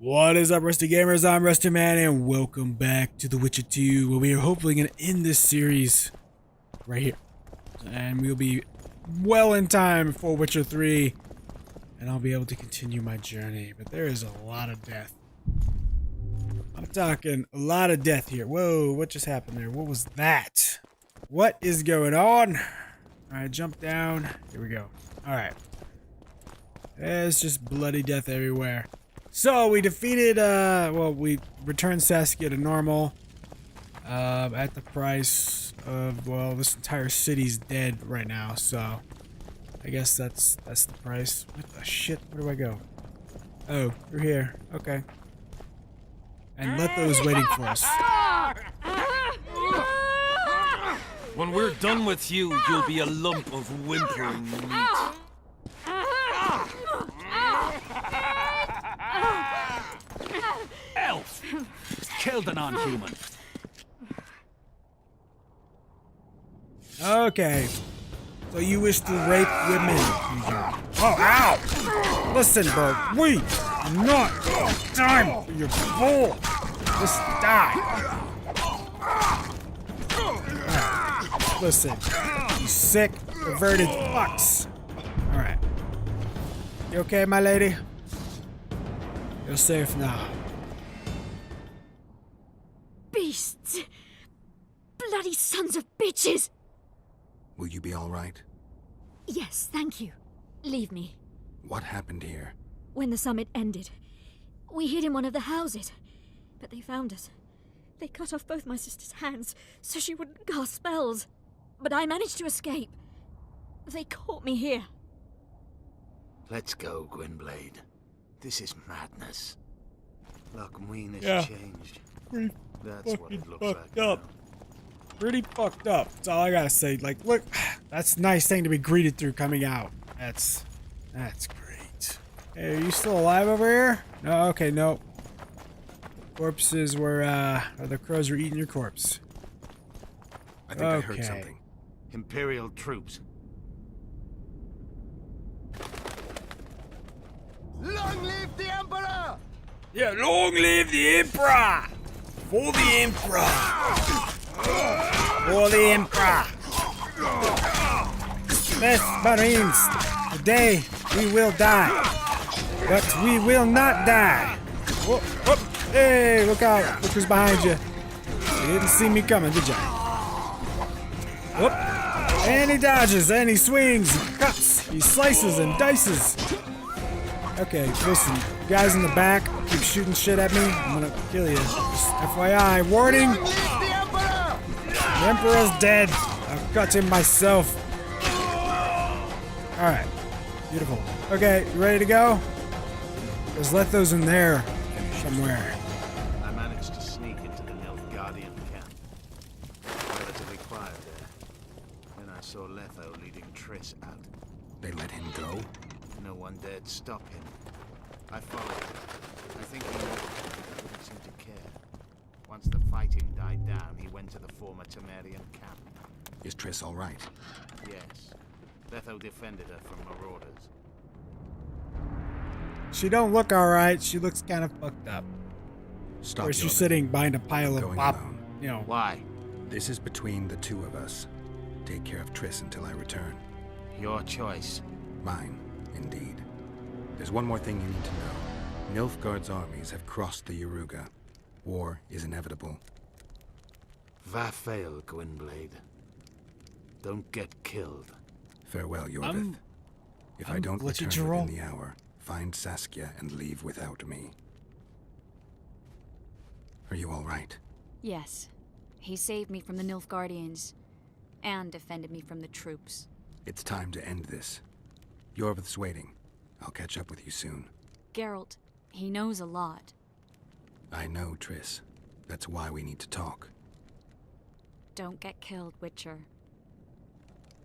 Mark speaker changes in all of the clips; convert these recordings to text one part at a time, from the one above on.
Speaker 1: What is up, Rusty Gamers? I'm Rusty Man, and welcome back to The Witcher 2, where we are hopefully going to end this series right here. And we'll be well in time for Witcher 3, and I'll be able to continue my journey. But there is a lot of death. I'm talking a lot of death here. Whoa, what just happened there? What was that? What is going on? Alright, jump down. Here we go. Alright. There's just bloody death everywhere. So, we defeated, we returned Saskia to normal, at the price of, well, this entire city's dead right now, so, I guess that's the price. What the shit? Where do I go? Oh, through here. Okay. And Letho's waiting for us.
Speaker 2: When we're done with you, you'll be a lump of whimpering meat. Elf! Killed a non-human.
Speaker 1: Okay. So you wish to rape women? Oh, ow! Listen, bro. We are not time for your bull. Just die. Right. Listen, you sick, perverted fucks. Alright. You okay, my lady? You're safe now.
Speaker 3: Beasts! Bloody sons of bitches!
Speaker 4: Will you be all right?
Speaker 3: Yes, thank you. Leave me.
Speaker 4: What happened here?
Speaker 3: When the summit ended, we hid in one of the houses, but they found us. They cut off both my sister's hands so she wouldn't cast spells, but I managed to escape. They caught me here.
Speaker 5: Let's go, Gwynblade. This is madness. Lochmuin has changed. That's what it looks like
Speaker 1: up. Pretty fucked up. That's all I gotta say. Like, look, that's a nice thing to be greeted through coming out. That's great. Hey, are you still alive over here? No, okay, no. Corpses were, the crows were eating your corpse.
Speaker 4: I think I heard something.
Speaker 5: Imperial troops. Long live the Emperor!
Speaker 1: Yeah, long live the Emperor! For the Emperor! For the Emperor! Yes, Marines, today we will die. But we will not die. Whoop, whoop. Hey, look out. Look who's behind you. You didn't see me coming, did you? Whoop. And he dodges, and he swings, he cuts, he slices and dices. Okay, listen, guys in the back keep shooting shit at me. I'm gonna kill you. Just FYI, warning! The Emperor's dead. I've got him myself. Alright, beautiful. Okay, you ready to go? Let's let those in there somewhere.
Speaker 5: I managed to sneak into the Nilfgaardian camp. Relatively quiet there. Then I saw Letho leading Triss out.
Speaker 4: They let him go?
Speaker 5: No one dared stop him. I followed. I think he didn't seem to care. Once the fighting died down, he went to the former Temerian camp.
Speaker 4: Is Triss all right?
Speaker 5: Yes. Letho defended her from marauders.
Speaker 1: She don't look alright. She looks kind of fucked up.
Speaker 4: Stop.
Speaker 1: Or she's sitting behind a pile of pop, you know.
Speaker 5: Why?
Speaker 4: This is between the two of us. Take care of Triss until I return.
Speaker 5: Your choice.
Speaker 4: Mine, indeed. There's one more thing you need to know. Nilfgaard's armies have crossed the Yaruga. War is inevitable.
Speaker 5: Vafail, Gwynblade. Don't get killed.
Speaker 4: Farewell, Yorvith. If I don't return
Speaker 1: Geralt.
Speaker 4: within the hour, find Saskia and leave without me. Are you all right?
Speaker 6: Yes. He saved me from the Nilfgaardians and defended me from the troops.
Speaker 4: It's time to end this. Yorvith's waiting. I'll catch up with you soon.
Speaker 6: Geralt, he knows a lot.
Speaker 4: I know, Triss. That's why we need to talk.
Speaker 6: Don't get killed, Witcher.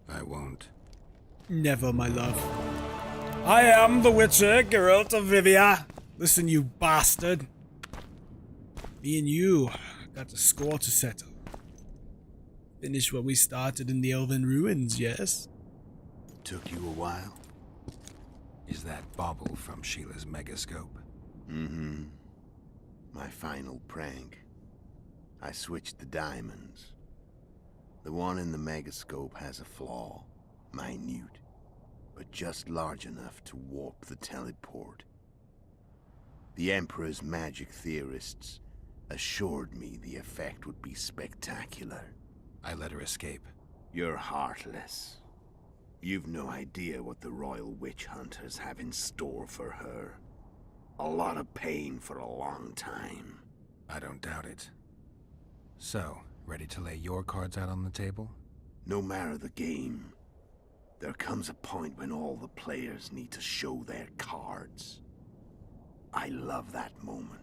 Speaker 4: I won't.
Speaker 1: Never, my love. I am the Witcher, Geralt of Rivia. Listen, you bastard. Me and you got a score to settle. Finish what we started in the Elven Ruins, yes?
Speaker 4: Took you a while? Is that bauble from Sheila's megascope?
Speaker 7: Mm-hmm. My final prank. I switched the diamonds. The one in the megascope has a flaw. Minute. But just large enough to warp the teleport. The Emperor's magic theorists assured me the effect would be spectacular.
Speaker 4: I let her escape.
Speaker 7: You're heartless. You've no idea what the Royal Witch Hunters have in store for her. A lot of pain for a long time.
Speaker 4: I don't doubt it. So, ready to lay your cards out on the table?
Speaker 7: No matter the game, there comes a point when all the players need to show their cards. I love that moment.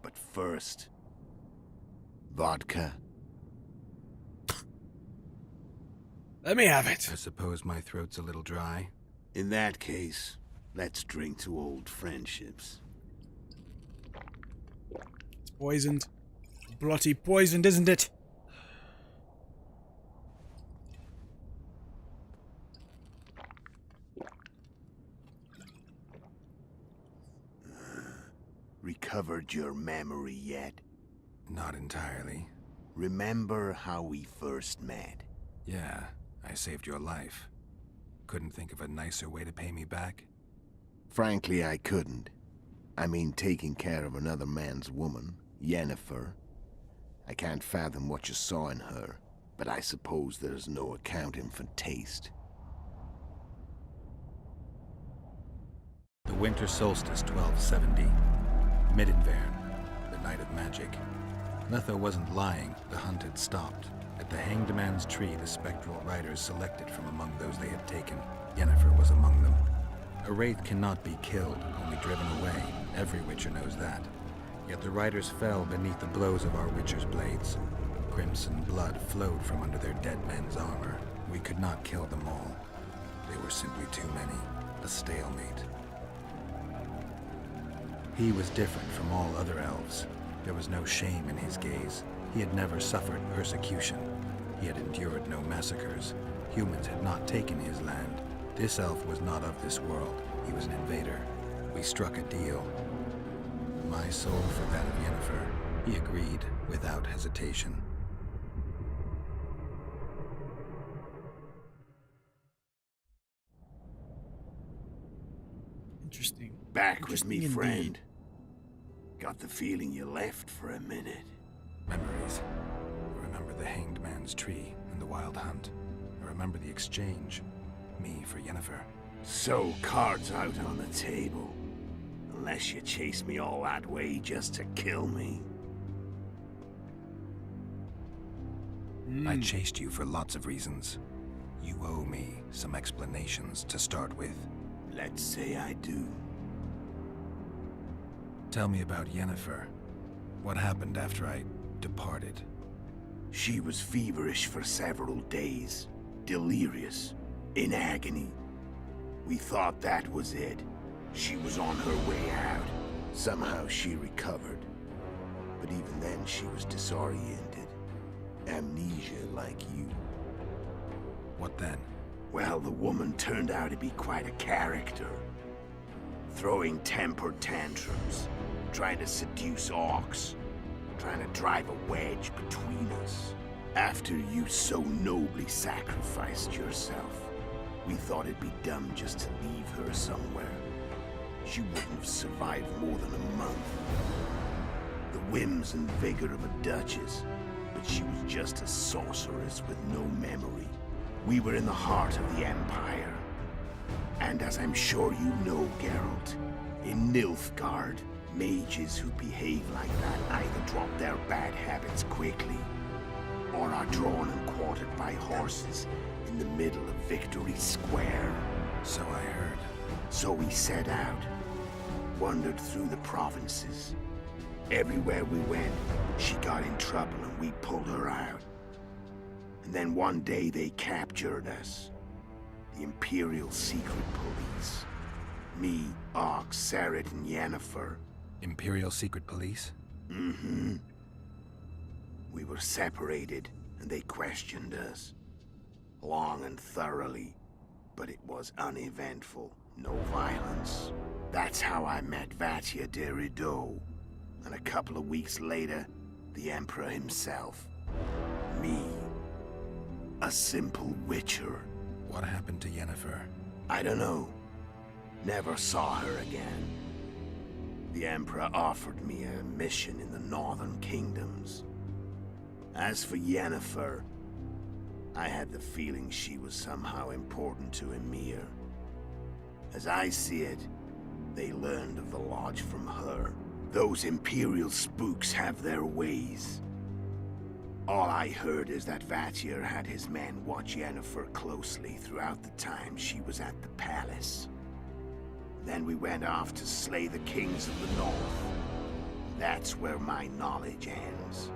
Speaker 7: But first, vodka.
Speaker 1: Let me have it.
Speaker 4: I suppose my throat's a little dry.
Speaker 7: In that case, let's drink to old friendships.
Speaker 1: It's poisoned. Bloody poisoned, isn't it?
Speaker 7: Recovered your memory yet?
Speaker 4: Not entirely.
Speaker 7: Remember how we first met?
Speaker 4: Yeah, I saved your life. Couldn't think of a nicer way to pay me back?
Speaker 7: Frankly, I couldn't. I mean, taking care of another man's woman, Yennefer. I can't fathom what you saw in her, but I suppose there's no accounting for taste.
Speaker 4: The winter solstice, 1270. Middenvern, the night of magic. Letho wasn't lying, the hunt had stopped. At the Hanged Man's Tree, the spectral riders selected from among those they had taken. Yennefer was among them. A wraith cannot be killed, only driven away. Every witcher knows that. Yet the riders fell beneath the blows of our witcher's blades. Crimson blood flowed from under their dead men's armor. We could not kill them all. They were simply too many. A stalemate. He was different from all other elves. There was no shame in his gaze. He had never suffered persecution. He had endured no massacres. Humans had not taken his land. This elf was not of this world. He was an invader. We struck a deal. My soul for that of Yennefer. He agreed without hesitation.
Speaker 1: Interesting.
Speaker 7: Back with me,
Speaker 1: Interesting
Speaker 7: friend.
Speaker 1: indeed.
Speaker 7: Got the feeling you left for a minute.
Speaker 4: Memories. I remember the Hanged Man's Tree and the Wild Hunt. I remember the exchange. Me for Yennefer.
Speaker 7: So, cards out on the table. Unless you chase me all that way just to kill me.
Speaker 4: I chased you for lots of reasons. You owe me some explanations to start with.
Speaker 7: Let's say I do.
Speaker 4: Tell me about Yennefer. What happened after I departed?
Speaker 7: She was feverish for several days. Delirious. In agony. We thought that was it. She was on her way out. Somehow she recovered. But even then she was disoriented. Amnesia like you.
Speaker 4: What then?
Speaker 7: Well, the woman turned out to be quite a character. Throwing temper tantrums. Trying to seduce orcs. Trying to drive a wedge between us. After you so nobly sacrificed yourself, we thought it'd be dumb just to leave her somewhere. She wouldn't have survived more than a month. The whims and vigor of a duchess, but she was just a sorceress with no memory. We were in the heart of the Empire. And as I'm sure you know, Geralt, in Nilfgaard, mages who behave like that either drop their bad habits quickly, or are drawn and quartered by horses in the middle of Victory Square.
Speaker 4: So I heard.
Speaker 7: So we set out, wandered through the provinces. Everywhere we went, she got in trouble and we pulled her out. And then one day they captured us. The Imperial Secret Police. Me, Ox, Sarret, and Yennefer.
Speaker 4: Imperial Secret Police?
Speaker 7: Mm-hmm. We were separated, and they questioned us. Long and thoroughly, but it was uneventful. No violence. That's how I met Vatia de Rideau. And a couple of weeks later, the Emperor himself. Me. A simple witcher.
Speaker 4: What happened to Yennefer?
Speaker 7: I don't know. Never saw her again. The Emperor offered me a mission in the Northern Kingdoms. As for Yennefer, I had the feeling she was somehow important to Emir. As I see it, they learned of the Lodge from her. Those Imperial spooks have their ways. All I heard is that Vatir had his men watch Yennefer closely throughout the time she was at the palace. Then we went off to slay the kings of the north. That's where my knowledge ends.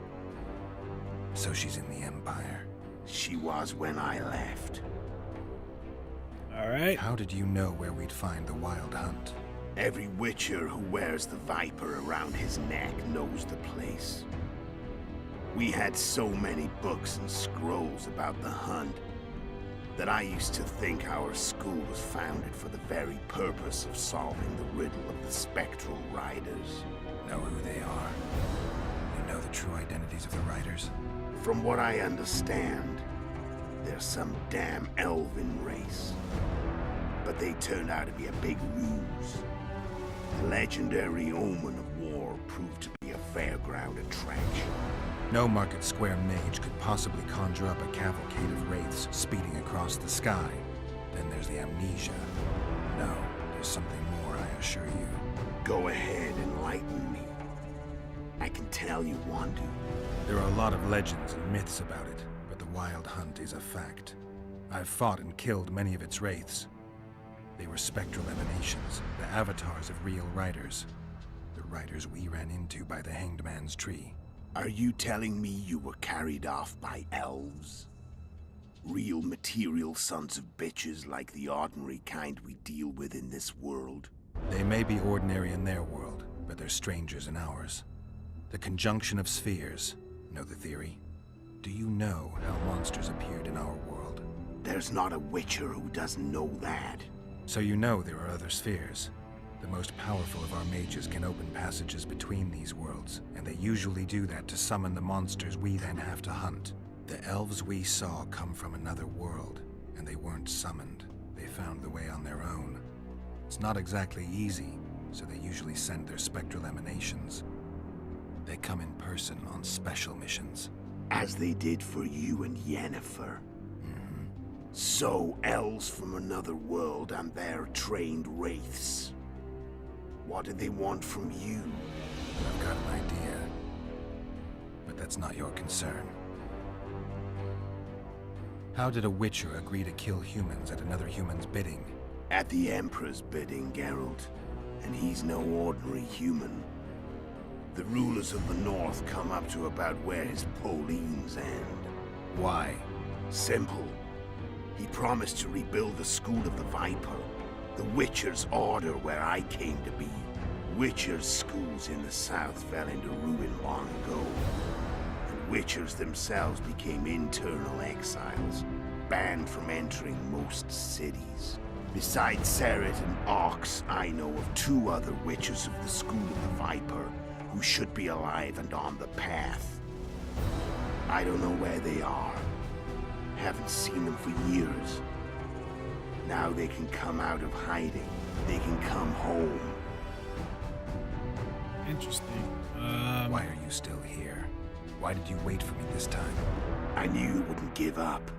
Speaker 4: So she's in the Empire.
Speaker 7: She was when I left.
Speaker 1: All right.
Speaker 4: How did you know where we'd find the Wild Hunt?
Speaker 7: Every witcher who wears the viper around his neck knows the place. We had so many books and scrolls about the hunt that I used to think our school was founded for the very purpose of solving the riddle of the spectral riders.
Speaker 4: Know who they are? You know the true identities of the riders?
Speaker 7: From what I understand, they're some damn elven race. But they turned out to be a big ruse. The legendary omen of war proved to be a fairground attraction.
Speaker 4: No Market Square mage could possibly conjure up a cavalcade of wraiths speeding across the sky. Then there's the amnesia. No, there's something more, I assure you.
Speaker 7: Go ahead, enlighten me. I can tell you want to.
Speaker 4: There are a lot of legends and myths about it, but the Wild Hunt is a fact. I've fought and killed many of its wraiths. They were spectral emanations, the avatars of real riders. The riders we ran into by the Hanged Man's Tree.
Speaker 7: Are you telling me you were carried off by elves? Real material sons of bitches like the ordinary kind we deal with in this world?
Speaker 4: They may be ordinary in their world, but they're strangers in ours. The conjunction of spheres. Know the theory? Do you know how monsters appeared in our world?
Speaker 7: There's not a witcher who doesn't know that.
Speaker 4: So you know there are other spheres. The most powerful of our mages can open passages between these worlds, and they usually do that to summon the monsters we then have to hunt. The elves we saw come from another world, and they weren't summoned. They found the way on their own. It's not exactly easy, so they usually send their spectral emanations. They come in person on special missions.
Speaker 7: As they did for you and Yennefer. So, elves from another world and their trained wraiths. What did they want from you?
Speaker 4: I've got an idea, but that's not your concern. How did a witcher agree to kill humans at another human's bidding?
Speaker 7: At the Emperor's bidding, Geralt. And he's no ordinary human. The rulers of the North come up to about where his Pauline's end.
Speaker 4: Why?
Speaker 7: Simple. He promised to rebuild the School of the Viper, the Witcher's Order where I came to be. Witcher's schools in the south fell into ruin long ago, and Witchers themselves became internal exiles, banned from entering most cities. Besides Seret and Ox, I know of 2 other Witchers of the School of the Viper who should be alive and on the path. I don't know where they are. Haven't seen them for years. Now they can come out of hiding. They can come home.
Speaker 1: Interesting.
Speaker 4: Why are you still here? Why did you wait for me this time?
Speaker 7: I knew you wouldn't give up.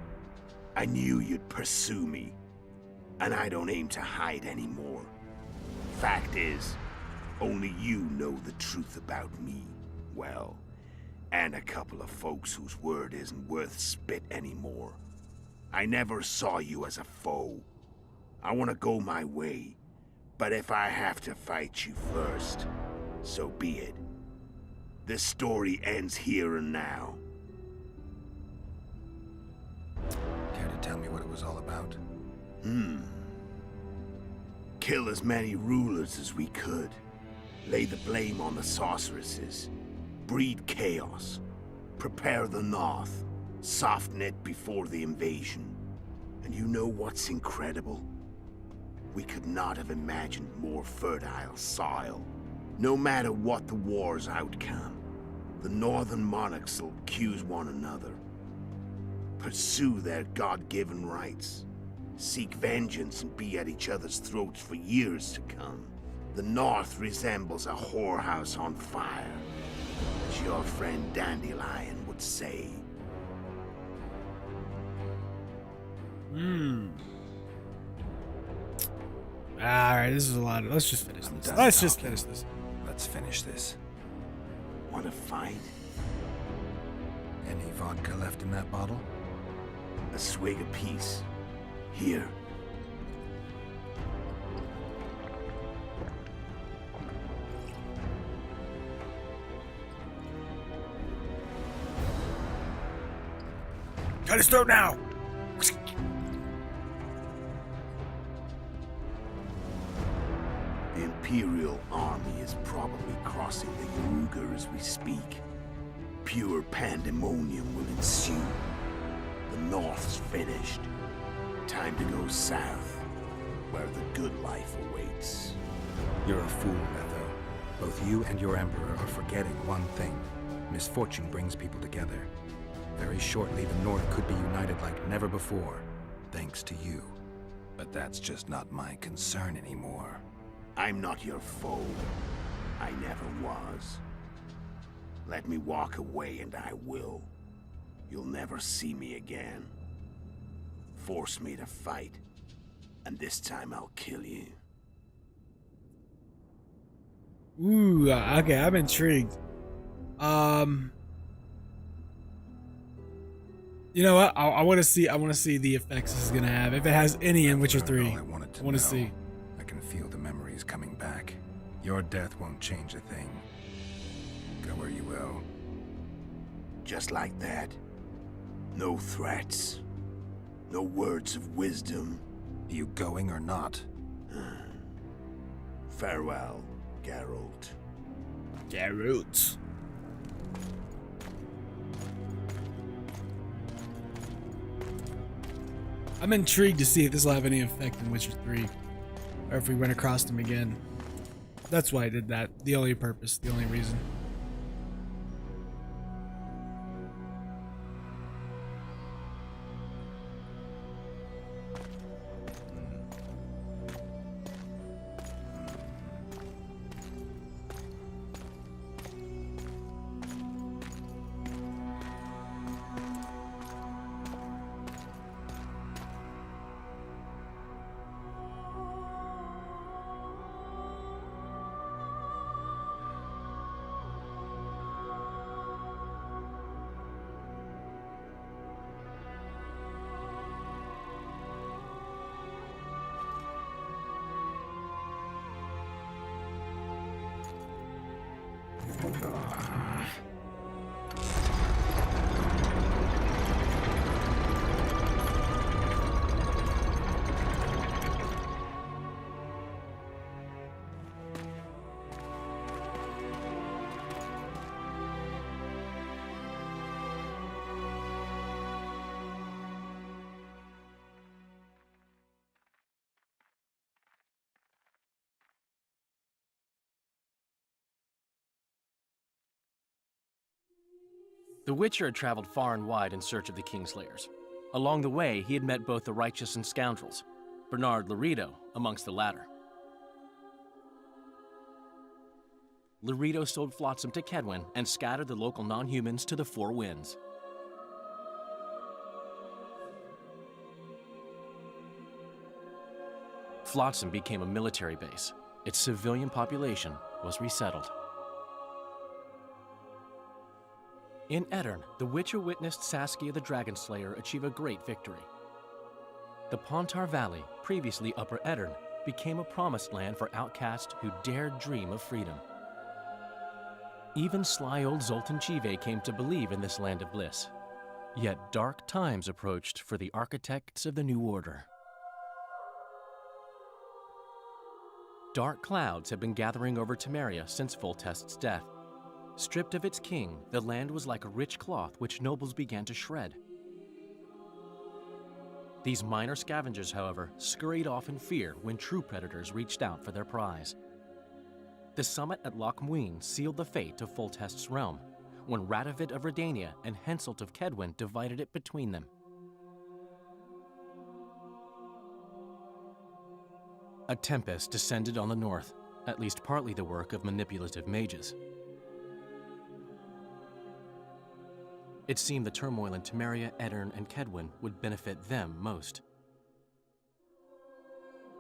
Speaker 7: I knew you'd pursue me. And I don't aim to hide anymore. Fact is, only you know the truth about me. Well, and a couple of folks whose word isn't worth spit anymore. I never saw you as a foe. I want to go my way, but if I have to fight you first, so be it. This story ends here and now.
Speaker 4: Care to tell me what it was all about?
Speaker 7: Kill as many rulers as we could. Lay the blame on the sorceresses. Breed chaos. Prepare the North. Soften it before the invasion. And you know what's incredible? We could not have imagined more fertile soil. No matter what the war's outcome, the northern monarchs will accuse one another, pursue their God-given rights, seek vengeance and be at each other's throats for years to come. The North resembles a whorehouse on fire, as your friend Dandelion would say.
Speaker 1: Alright, this is a lot. Let's just finish
Speaker 4: I'm
Speaker 1: this.
Speaker 4: done
Speaker 1: Let's just
Speaker 4: talking.
Speaker 1: finish this.
Speaker 4: Let's finish this.
Speaker 7: Want to fight?
Speaker 4: Any vodka left in that bottle?
Speaker 7: A swig apiece. Here.
Speaker 1: Cut his throat now!
Speaker 7: The Imperial army is probably crossing the Yaruga as we speak. Pure pandemonium will ensue. The North's finished. Time to go south, where the good life awaits.
Speaker 4: You're a fool, Netho. Both you and your Emperor are forgetting one thing. Misfortune brings people together. Very shortly, the North could be united like never before, thanks to you. But that's just not my concern anymore.
Speaker 7: I'm not your foe. I never was. Let me walk away and I will. You'll never see me again. Force me to fight, and this time I'll kill you.
Speaker 1: Ooh, okay, I'm intrigued. You know what? I want to see. I want to see the effects this is gonna have. If it has any in Witcher 3,
Speaker 4: I want
Speaker 1: I want to see.
Speaker 4: I can feel the memories coming back. Your death won't change a thing. Go where you will.
Speaker 7: Just like that. No threats. No words of wisdom.
Speaker 4: You going or not?
Speaker 7: Farewell, Geralt.
Speaker 1: Geralt. I'm intrigued to see if this will have any effect in Witcher 3, or if we run across them again. That's why I did that. The only purpose, the only reason.
Speaker 8: The Witcher had traveled far and wide in search of the Kingslayers. Along the way, he had met both the righteous and scoundrels, Bernard Laredo amongst the latter. Laredo sold Flotsam to Kedwin and scattered the local non-humans to the four winds. Flotsam became a military base. Its civilian population was resettled. In Edirn, the Witcher witnessed Saskia the Dragonslayer achieve a great victory. The Pontar Valley, previously Upper Edirn, became a promised land for outcasts who dared dream of freedom. Even sly old Zoltan Chive came to believe in this land of bliss. Yet dark times approached for the architects of the New Order. Dark clouds had been gathering over Temeria since Foltest's death. Stripped of its king, the land was like a rich cloth which nobles began to shred. These minor scavengers, however, scurried off in fear when true predators reached out for their prize. The summit at Loch Muin sealed the fate of Foltest's realm, when Radovid of Redania and Henselt of Kedwin divided it between them. A tempest descended on the north, at least partly the work of manipulative mages. It seemed the turmoil in Temeria, Edirn, and Kedwin would benefit them most.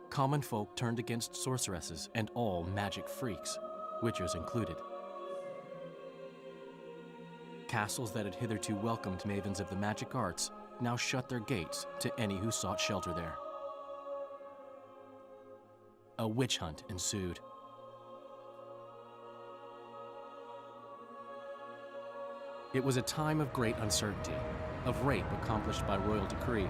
Speaker 8: Common folk turned against sorceresses and all magic freaks, witchers included. Castles that had hitherto welcomed mavens of the magic arts now shut their gates to any who sought shelter there. A witch hunt ensued. It was a time of great uncertainty, of rape accomplished by royal decree.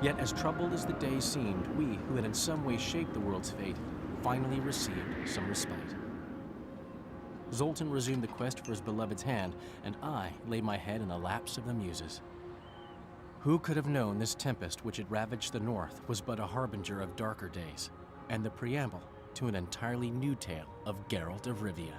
Speaker 8: Yet as troubled as the days seemed, we, who had in some way shaped the world's fate, finally received some respite. Zoltan resumed the quest for his beloved's hand, and I laid my head in the laps of the muses. Who could have known this tempest which had ravaged the north was but a harbinger of darker days, and the preamble to an entirely new tale of Geralt of Rivia.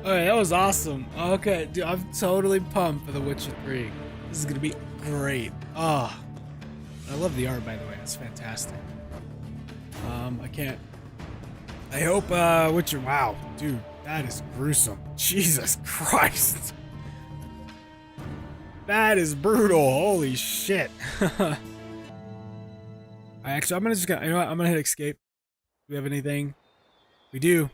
Speaker 1: Okay, that was awesome. Okay, dude, I'm totally pumped for The Witcher 3. This is gonna be great. Oh, I love the art, by the way. It's fantastic. I hope, Witcher, wow, dude, that is gruesome. Jesus Christ. That is brutal. Holy shit. Actually, I'm gonna you know what? I'm gonna hit escape. Do we have anything? We do.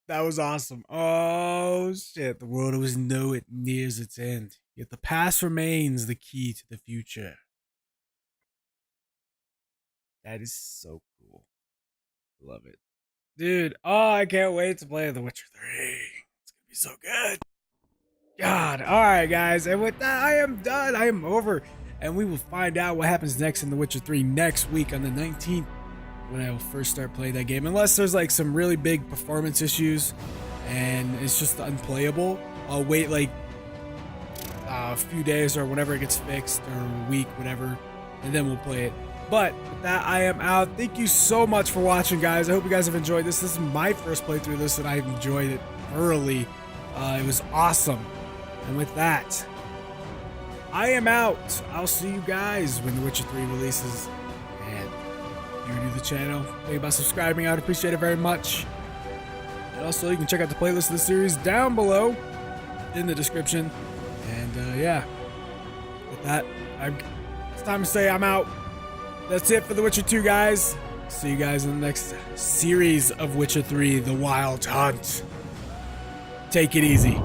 Speaker 1: That was awesome. Oh shit, the world was nowhere near its end. Yet the past remains the key to the future. That is so cool. Love it. Dude, oh, I can't wait to play The Witcher 3. It's gonna be so good. God, alright guys, and with that, I am done. I am over. And we will find out what happens next in The Witcher 3 next week on the 19th. when I will first start playing that game. Unless there's like some really big performance issues and it's just unplayable, I'll wait like a few days or whenever it gets fixed, or a week, whatever, and then we'll play it. But with that, I am out. Thank you so much for watching, guys. I hope you guys have enjoyed this. This is my first playthrough of this, and I've enjoyed it thoroughly. It was awesome. And with that, I am out. I'll see you guys when The Witcher 3 releases. And if you're new to the channel, think about subscribing. I would appreciate it very much. And also, you can check out the playlist of the series down below in the description. And yeah, with that, it's time to say I'm out. That's it for The Witcher 2, guys. See you guys in the next series of Witcher 3, The Wild Hunt. Take it easy.